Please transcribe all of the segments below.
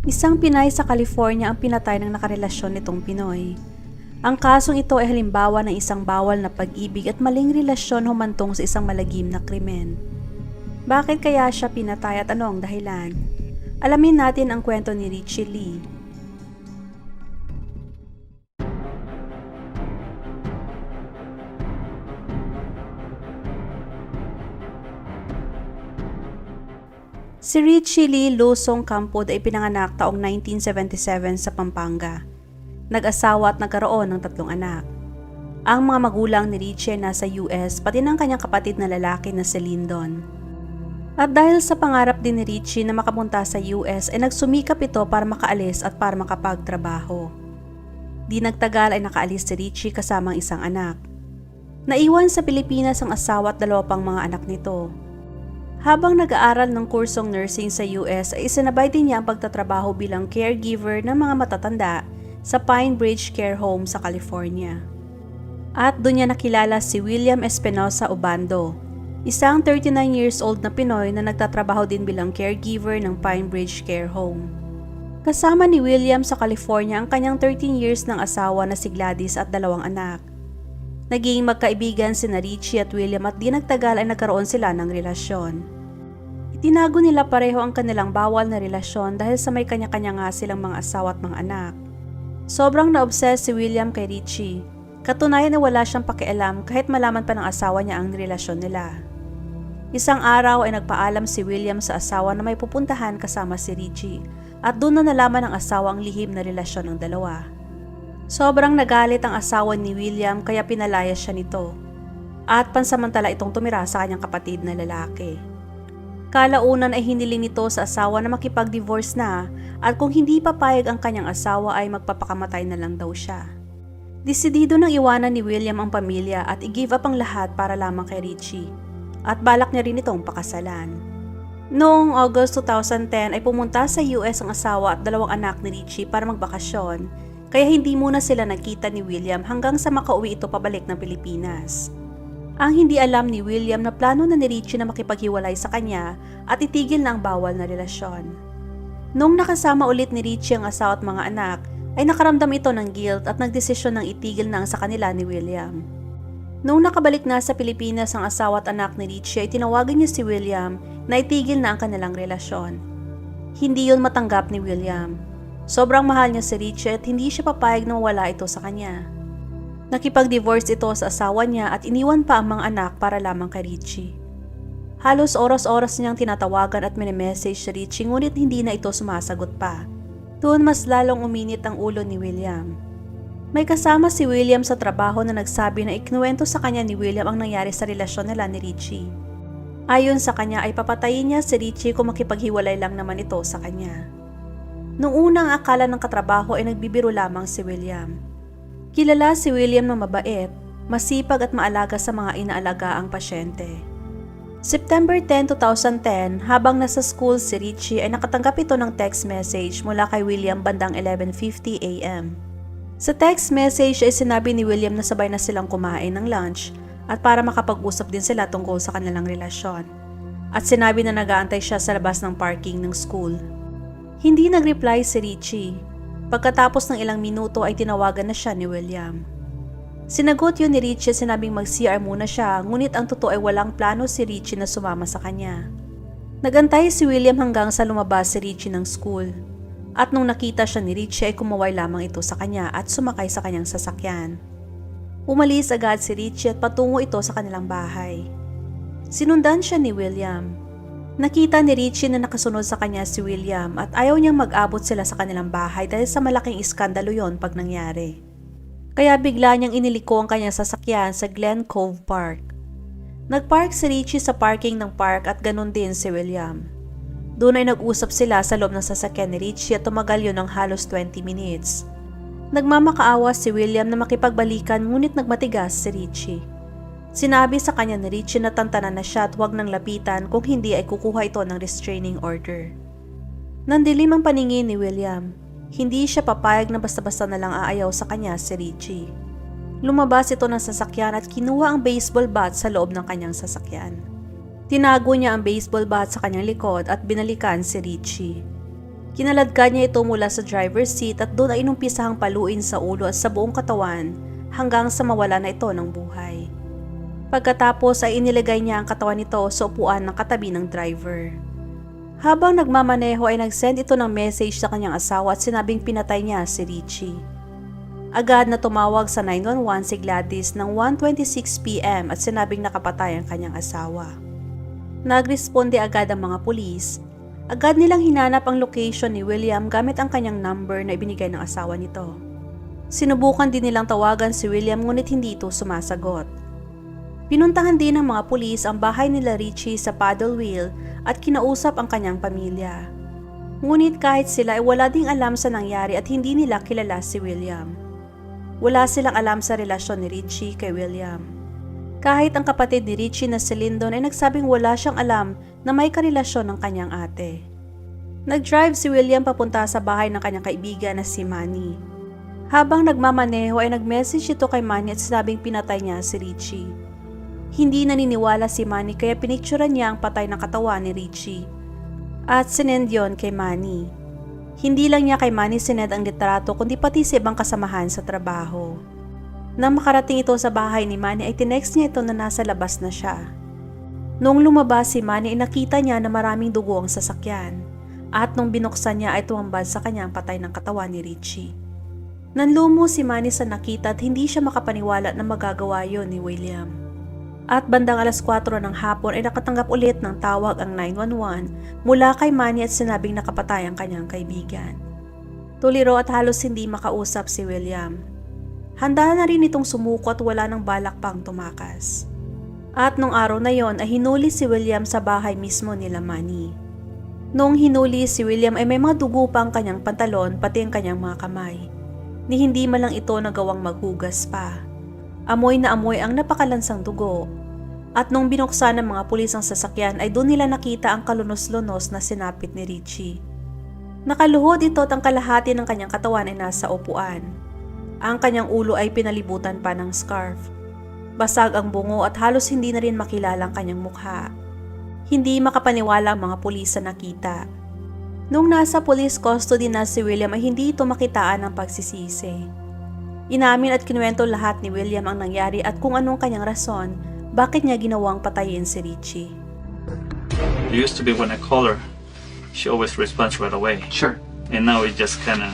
Isang Pinay sa California ang pinatay ng nakarelasyon nitong Pinoy. Ang kasong ito ay halimbawa ng isang bawal na pag-ibig at maling relasyon humantong sa isang malagim na krimen. Bakit kaya siya pinatay at ano ang dahilan? Alamin natin ang kwento ni Richie Lee. Si Richie Lee Lusong Campod ay pinanganak taong 1977 sa Pampanga. Nag-asawa at nagkaroon ng 3 anak. Ang mga magulang ni Richie ay nasa US pati ng kanyang kapatid na lalaki na si Lyndon. At dahil sa pangarap din ni Richie na makapunta sa US ay nagsumikap ito para makaalis at para makapagtrabaho. Di nagtagal ay nakaalis si Richie kasama ang isang anak. Naiwan sa Pilipinas ang asawa at 2 pang mga anak nito. Habang nag-aaral ng kursong nursing sa US ay isinabay din niya ang pagtatrabaho bilang caregiver ng mga matatanda sa Pine Bridge Care Home sa California. At doon niya nakilala si William Espinosa Obando, isang 39 years old na Pinoy na nagtatrabaho din bilang caregiver ng Pine Bridge Care Home. Kasama ni William sa California ang kanyang 13 years ng asawa na si Gladys at 2 anak. Naging magkaibigan sina Richie at William at di nagtagal ay nagkaroon sila ng relasyon. Itinago nila pareho ang kanilang bawal na relasyon dahil sa may kanya-kanya nga silang mga asawa at mga anak. Sobrang na-obsess si William kay Richie. Katunayan na wala siyang pakialam kahit malaman pa ng asawa niya ang relasyon nila. Isang araw ay nagpaalam si William sa asawa na may pupuntahan kasama si Richie at doon na nalaman ng asawa ang lihim na relasyon ng dalawa. Sobrang nagalit ang asawa ni William kaya pinalayas siya nito at pansamantala itong tumira sa kanyang kapatid na lalaki. Kalaunan ay hiniling nito sa asawa na makipag-divorce na at kung hindi papayag ang kanyang asawa ay magpapakamatay na lang daw siya. Desidido nang iwanan ni William ang pamilya at i-give up ang lahat para lamang kay Richie at balak niya rin itong pakasalan. Noong August 2010 ay pumunta sa US ang asawa at 2 anak ni Richie para magbakasyon. Kaya hindi muna sila nagkita ni William hanggang sa makauwi ito pabalik ng Pilipinas. Ang hindi alam ni William na plano na ni Richie na makipaghiwalay sa kanya at itigil na ang bawal na relasyon. Nung nakasama ulit ni Richie ang asawa at mga anak, ay nakaramdam ito ng guilt at nagdesisyon ng itigil na ang sa kanila ni William. Nung nakabalik na sa Pilipinas ang asawa at anak ni Richie ay tinawagan niya si William na itigil na ang kanilang relasyon. Hindi yun matanggap ni William. Sobrang mahal niya si Richie at hindi siya papayag na mawala ito sa kanya. Nakipag-divorce ito sa asawa niya at iniwan pa ang mga anak para lamang kay Richie. Halos oras-oras niyang tinatawagan at mini-message si Richie ngunit hindi na ito sumasagot pa. Doon mas lalong uminit ang ulo ni William. May kasama si William sa trabaho na nagsabi na ikinuwento sa kanya ni William ang nangyari sa relasyon nila ni Richie. Ayon sa kanya ay papatayin niya si Richie kung makipaghiwalay lang naman ito sa kanya. Noong unang akala ng katrabaho ay nagbibiro lamang si William. Kilala si William na mabait, masipag at maalaga sa mga inaalaga ang pasyente. September 10, 2010, habang nasa school si Richie ay nakatanggap ito ng text message mula kay William bandang 11:50 AM. Sa text message ay sinabi ni William na sabay na silang kumain ng lunch at para makapag-usap din sila tungkol sa kanilang relasyon. At sinabi na nag-aantay siya sa labas ng parking ng school. Hindi nag-reply si Richie. Pagkatapos ng ilang minuto ay tinawagan na siya ni William. Sinagot yun ni Richie at sinabing mag-CR muna siya, ngunit ang totoo ay walang plano si Richie na sumama sa kanya. Nagantay si William hanggang sa lumabas si Richie ng school. At nung nakita siya ni Richie ay kumaway lamang ito sa kanya at sumakay sa kanyang sasakyan. Umalis agad si Richie at patungo ito sa kanilang bahay. Sinundan siya ni William. Nakita ni Richie na nakasunod sa kanya si William at ayaw niyang mag-abot sila sa kanilang bahay dahil sa malaking iskandalo yon pag nangyari. Kaya bigla niyang iniliko ang kanyang sasakyan sa Glen Cove Park. Nagpark si Richie sa parking ng park at ganun din si William. Doon ay nag-usap sila sa loob ng sasakyan ni Richie at tumagal yun ng halos 20 minutes. Nagmamakaawa si William na makipagbalikan ngunit nagmatigas si Richie. Sinabi sa kanya ni Richie na tantanan na siya at huwag nang lapitan kung hindi ay kukuha ito ng restraining order. Nandilim ang paningin ni William. Hindi siya papayag na basta-basta na lang aayaw sa kanya si Richie. Lumabas ito ng sasakyan at kinuha ang baseball bat sa loob ng kanyang sasakyan. Tinago niya ang baseball bat sa kanyang likod at binalikan si Richie. Kinaladkad niya ito mula sa driver's seat at doon ay inumpisahang paluin sa ulo at sa buong katawan hanggang sa mawala na ito ng buhay. Pagkatapos ay inilagay niya ang katawan nito sa upuan ng katabi ng driver. Habang nagmamaneho ay nag-send ito ng message sa kanyang asawa at sinabing pinatay niya si Richie. Agad na tumawag sa 911 si Gladys ng 1:26 PM at sinabing nakapatay ang kanyang asawa. Nagresponde agad ang mga pulis. Agad nilang hinanap ang location ni William gamit ang kanyang number na ibinigay ng asawa nito. Sinubukan din nilang tawagan si William ngunit hindi ito sumasagot. Pinuntahan din ng mga pulis ang bahay nila Richie sa Paddle Wheel at kinausap ang kanyang pamilya. Ngunit kahit sila ay wala ding alam sa nangyari at hindi nila kilala si William. Wala silang alam sa relasyon ni Richie kay William. Kahit ang kapatid ni Richie na si Lyndon ay nagsabing wala siyang alam na may karelasyon ng kanyang ate. Nag-drive si William papunta sa bahay ng kanyang kaibigan na si Manny. Habang nagmamaneho ay nag-message ito kay Manny at sinabing pinatay niya si Richie. Hindi naniniwala si Manny kaya pinicturean niya ang patay ng katawan ni Richie. At sinend yon kay Manny. Hindi lang niya kay Manny sinend ang litrato kundi pati sa ibang kasamahan sa trabaho. Nang makarating ito sa bahay ni Manny ay tinext niya ito na nasa labas na siya. Noong lumabas si Manny ay nakita niya na maraming dugo ang sasakyan. At nung binuksan niya ay tumambad sa kanyang patay ng katawan ni Richie. Nanlumo si Manny sa nakita at hindi siya makapaniwala na magagawa yon ni William. At bandang 4:00 ng hapon ay nakatanggap ulit ng tawag ang 911 mula kay Manny at sinabing nakapatay ang kanyang kaibigan. Tuliro at halos hindi makausap si William. Handa na rin itong sumuko at wala nang balak pang tumakas. At nung araw na yon ay hinuli si William sa bahay mismo nila Manny. Nung hinuli si William ay may mga dugo pa ang kanyang pantalon pati ang kanyang mga kamay. Ni hindi man lang ito nagawang maghugas pa. Amoy na amoy ang napakalansang dugo. At nung binuksan ng mga pulis ang sasakyan ay doon nila nakita ang kalunos-lunos na sinapit ni Richie. Nakaluhod ito at ang kalahati ng kanyang katawan ay nasa upuan. Ang kanyang ulo ay pinalibutan pa ng scarf. Basag ang bungo at halos hindi na rin makilala ang kanyang mukha. Hindi makapaniwala ang mga pulis sa nakita. Nung nasa police custody na si William ay hindi ito makitaan ng pagsisisi. Inamin at kinuwento lahat ni William ang nangyari at kung anong kanyang rason, bakit niya ginawang patayin si Richie. It used to be when I call her, she always responds right away. Sure. And now it just kind of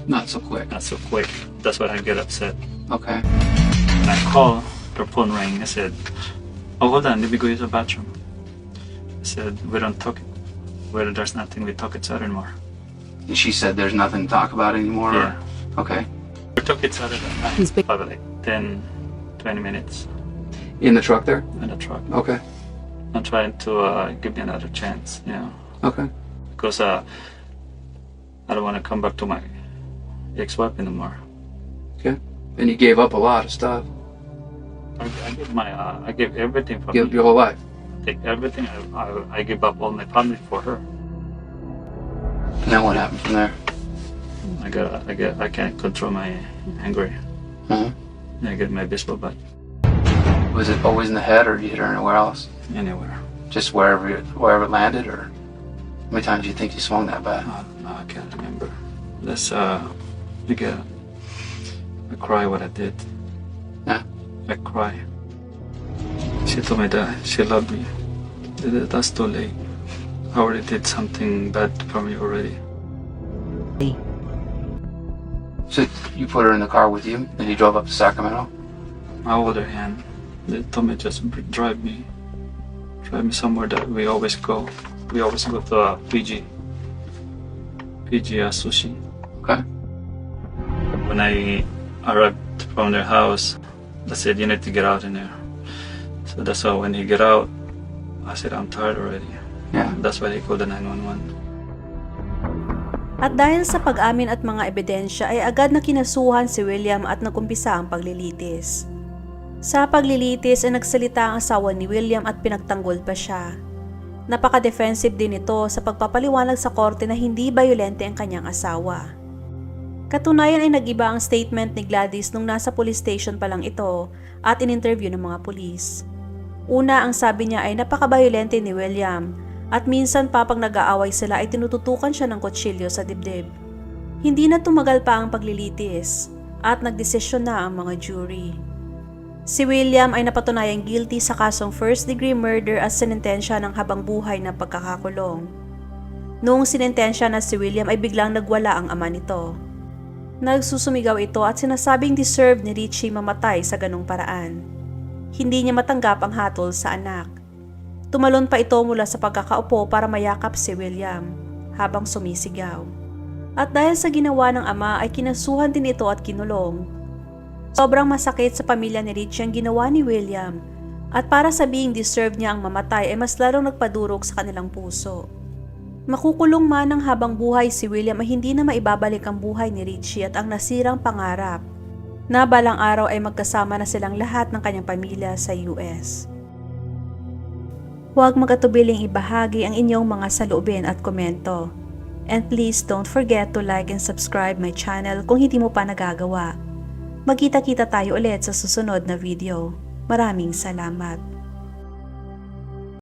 Not so quick. not so quick. That's why I get upset. Okay. When I call, her phone rang. I said, "Oh, hold on, let me go use the bathroom." I said, "We don't talk. Well, there's nothing we talk each other anymore." She said there's nothing to talk about anymore? or- Yeah. Okay. We talk each other probably like 10, 20 minutes In the truck there? in the truck. Okay. I'm trying to give me another chance, Okay. because I don't want to come back to my ex-wife anymore. Okay. And you gave up a lot of stuff. I give everything for Give me. your whole life. Take everything. I give up all my family for her. And then what happened from there? I can't control my anger. Uh-huh. I get my baseball bat Was it always in the head, or did you hit her anywhere else? anywhere. Just wherever it landed, or how many times do you think you swung that bat? I can't remember. That's I cry what I did. Yeah. I cry. She told me that she loved me. That's too late. I already did something bad for me already. So you put her in the car with you, and you drove up to Sacramento? I hold her hand. They told me just drive me somewhere that we always go. We always go to PG Sushi. Okay. When I arrived from their house, they said you need to get out in there. So that's why when he get out, I said I'm tired already. Yeah. That's why he called the 911. At dahil sa pag-amin at mga ebidensya ay agad na kinasuhan si William at nagumpisa ang paglilitis. Sa paglilitis ay nagsalita ang asawa ni William at pinagtanggol pa siya. Napaka-defensive din ito sa pagpapaliwanag sa korte na hindi bayolente ang kanyang asawa. Katunayan ay nag-iba ang statement ni Gladys nung nasa police station pa lang ito at in-interview ng mga pulis. Una, ang sabi niya ay napaka-bayolente ni William At minsan pa pag nag-aaway sila ay tinututukan siya ng kutsilyo sa dibdib. Hindi na tumagal pa ang paglilitis at nagdesisyon na ang mga jury. Si William ay napatunayang guilty sa kasong first-degree murder at sinentensya ng habang buhay na pagkakakulong. Noong sinentensya na si William ay biglang nagwala ang ama nito. Nagsusumigaw ito at sinasabing deserve ni Richie mamatay sa ganong paraan. Hindi niya matanggap ang hatol sa anak. Tumalon pa ito mula sa pagkakaupo para mayakap si William habang sumisigaw. At dahil sa ginawa ng ama ay kinasuhan din ito at kinulong. Sobrang masakit sa pamilya ni Richie ang ginawa ni William at para sabihing deserve niya ang mamatay ay mas lalong nagpadurog sa kanilang puso. Makukulong man ng habang buhay si William ay hindi na maibabalik ang buhay ni Richie at ang nasirang pangarap na balang araw ay magkasama na silang lahat ng kanyang pamilya sa US. Huwag magatubiling ibahagi ang inyong mga saloobin at komento. And please don't forget to like and subscribe my channel kung hindi mo pa nagagawa. Magkita-kita tayo ulit sa susunod na video. Maraming salamat.